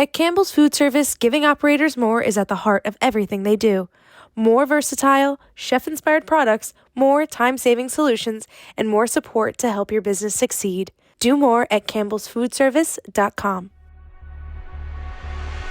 At Campbell's Food Service, giving operators more is at the heart of everything they do. More versatile, chef-inspired products, more time-saving solutions, and more support to help your business succeed. Do more at campbellsfoodservice.com.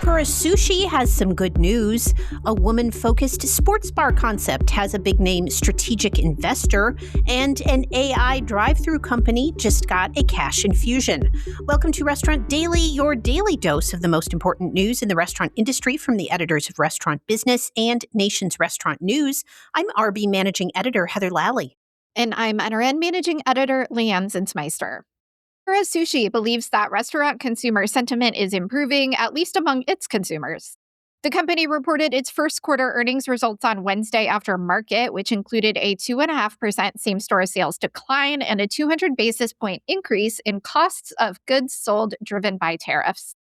Kura Sushi has some good news. A woman-focused sports bar concept has a big-name strategic investor, and an AI drive-thru company just got a cash infusion. Welcome to Restaurant Daily, your daily dose of the most important news in the restaurant industry from the editors of Restaurant Business and Nation's Restaurant News. I'm RB Managing Editor Heather Lally. And I'm NRN Managing Editor Leanne Zinsmeister. Kura Sushi believes that restaurant consumer sentiment is improving, at least among its consumers. The company reported its first quarter earnings results on Wednesday after market, which included a 2.5% same-store sales decline and a 200 basis point increase in costs of goods sold driven by tariffs.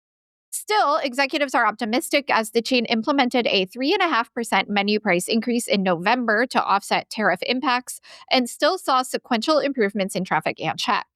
Still, executives are optimistic as the chain implemented a 3.5% menu price increase in November to offset tariff impacts and still saw sequential improvements in traffic and check.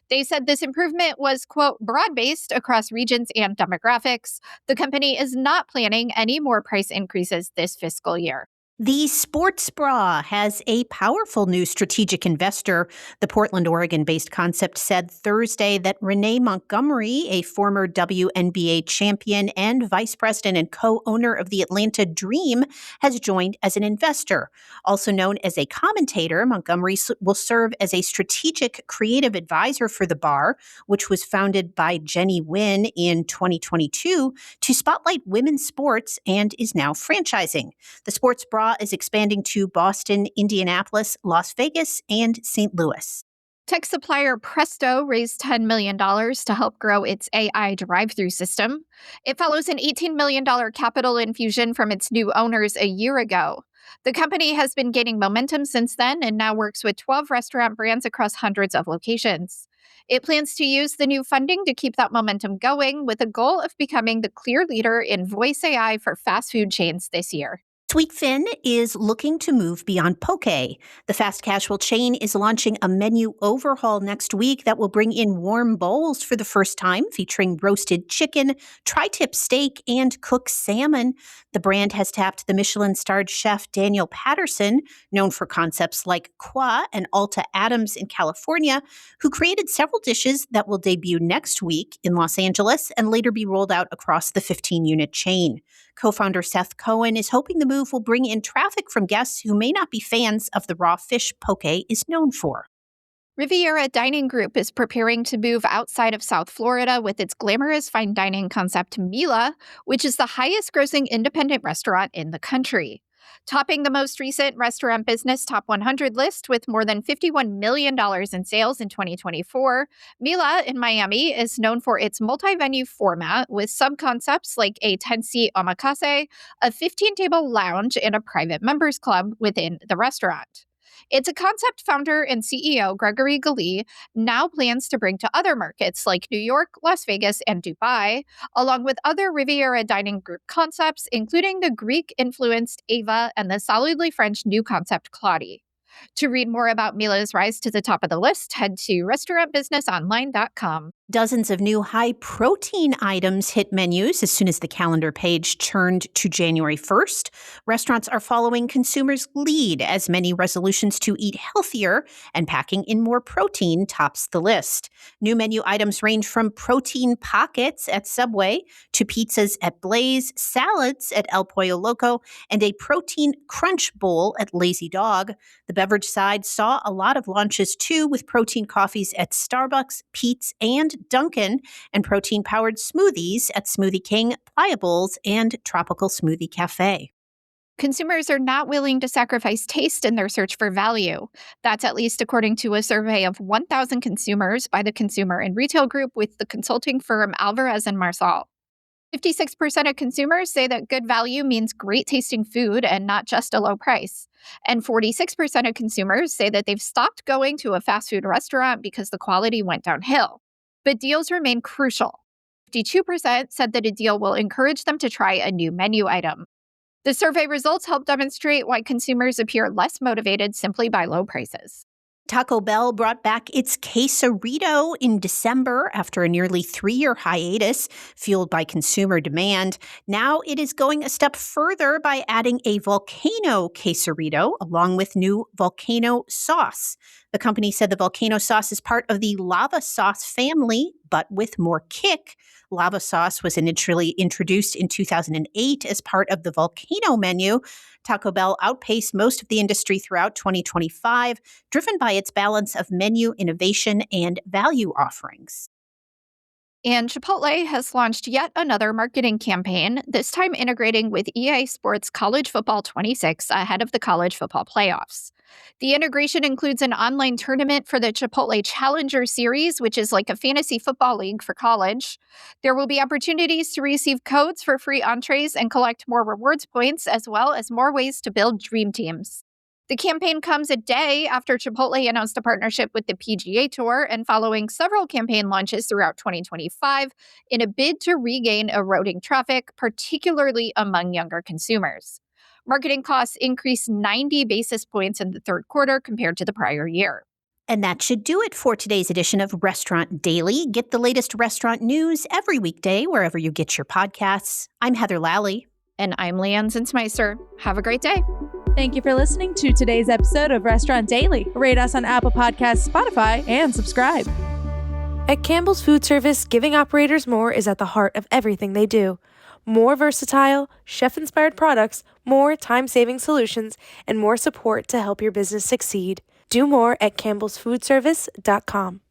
They said this improvement was, quote, broad-based across regions and demographics. The company is not planning any more price increases this fiscal year. The sports bra has a powerful new strategic investor. The Portland, Oregon-based concept said Thursday that Renee Montgomery, a former WNBA champion and vice president and co-owner of the Atlanta Dream, has joined as an investor. Also known as a commentator, Montgomery will serve as a strategic creative advisor for the bar, which was founded by Jenny Wynn in 2022 to spotlight women's sports and is now franchising. The sports bra is expanding to Boston, Indianapolis, Las Vegas, and St. Louis. Tech supplier Presto raised $10 million to help grow its AI drive-thru system. It follows an $18 million capital infusion from its new owners a year ago. The company has been gaining momentum since then and now works with 12 restaurant brands across hundreds of locations. It plans to use the new funding to keep that momentum going with a goal of becoming the clear leader in voice AI for fast food chains this year. Sweetfin is looking to move beyond poke. The fast casual chain is launching a menu overhaul next week that will bring in warm bowls for the first time, featuring roasted chicken, tri-tip steak, and cooked salmon. The brand has tapped the Michelin-starred chef Daniel Patterson, known for concepts like Qua and Alta Adams in California, who created several dishes that will debut next week in Los Angeles and later be rolled out across the 15-unit chain. Co-founder Seth Cohen is hoping the move will bring in traffic from guests who may not be fans of the raw fish poke is known for. Riviera Dining Group is preparing to move outside of South Florida with its glamorous fine dining concept Mila, which is the highest-grossing independent restaurant in the country. Topping the most recent Restaurant Business Top 100 list with more than $51 million in sales in 2024, Mila in Miami is known for its multi-venue format with sub-concepts like a 10-seat omakase, a 15-table lounge, and a private members club within the restaurant. It's a concept founder and CEO Gregory Galli now plans to bring to other markets like New York, Las Vegas, and Dubai, along with other Riviera Dining Group concepts, including the Greek-influenced Ava and the solidly French new concept Claudie. To read more about Mila's rise to the top of the list, head to restaurantbusinessonline.com. Dozens of new high-protein items hit menus as soon as the calendar page turned to January 1st. Restaurants are following consumers' lead as many resolutions to eat healthier and packing in more protein tops the list. New menu items range from protein pockets at Subway to pizzas at Blaze, salads at El Pollo Loco, and a protein crunch bowl at Lazy Dog. The beverage side saw a lot of launches too, with protein coffees at Starbucks, Peet's, and Dunkin', and protein-powered smoothies at Smoothie King, Pliables, and Tropical Smoothie Cafe. Consumers are not willing to sacrifice taste in their search for value. That's at least according to a survey of 1,000 consumers by the Consumer and Retail Group with the consulting firm Alvarez & Marsal. 56% of consumers say that good value means great tasting food and not just a low price. And 46% of consumers say that they've stopped going to a fast food restaurant because the quality went downhill. But deals remain crucial. 52% said that a deal will encourage them to try a new menu item. The survey results help demonstrate why consumers appear less motivated simply by low prices. Taco Bell brought back its quesarito in December after a nearly 3-year hiatus fueled by consumer demand. Now it is going a step further by adding a volcano quesarito along with new volcano sauce. The company said the volcano sauce is part of the lava sauce family, but with more kick. Lava sauce was initially introduced in 2008 as part of the volcano menu. Taco Bell outpaced most of the industry throughout 2025, driven by its balance of menu innovation and value offerings. And Chipotle has launched yet another marketing campaign, this time integrating with EA Sports College Football 26 ahead of the college football playoffs. The integration includes an online tournament for the Chipotle Challenger Series, which is like a fantasy football league for college. There will be opportunities to receive codes for free entrees and collect more rewards points, as well as more ways to build dream teams. The campaign comes a day after Chipotle announced a partnership with the PGA Tour and following several campaign launches throughout 2025 in a bid to regain eroding traffic, particularly among younger consumers. Marketing costs increased 90 basis points in the third quarter compared to the prior year. And that should do it for today's edition of Restaurant Daily. Get the latest restaurant news every weekday wherever you get your podcasts. I'm Heather Lally. And I'm Leanne Zinsmeister. Have a great day. Thank you for listening to today's episode of Restaurant Daily. Rate us on Apple Podcasts, Spotify, and subscribe. At Campbell's Food Service, giving operators more is at the heart of everything they do. More versatile, chef-inspired products, more time-saving solutions, and more support to help your business succeed. Do more at campbellsfoodservice.com.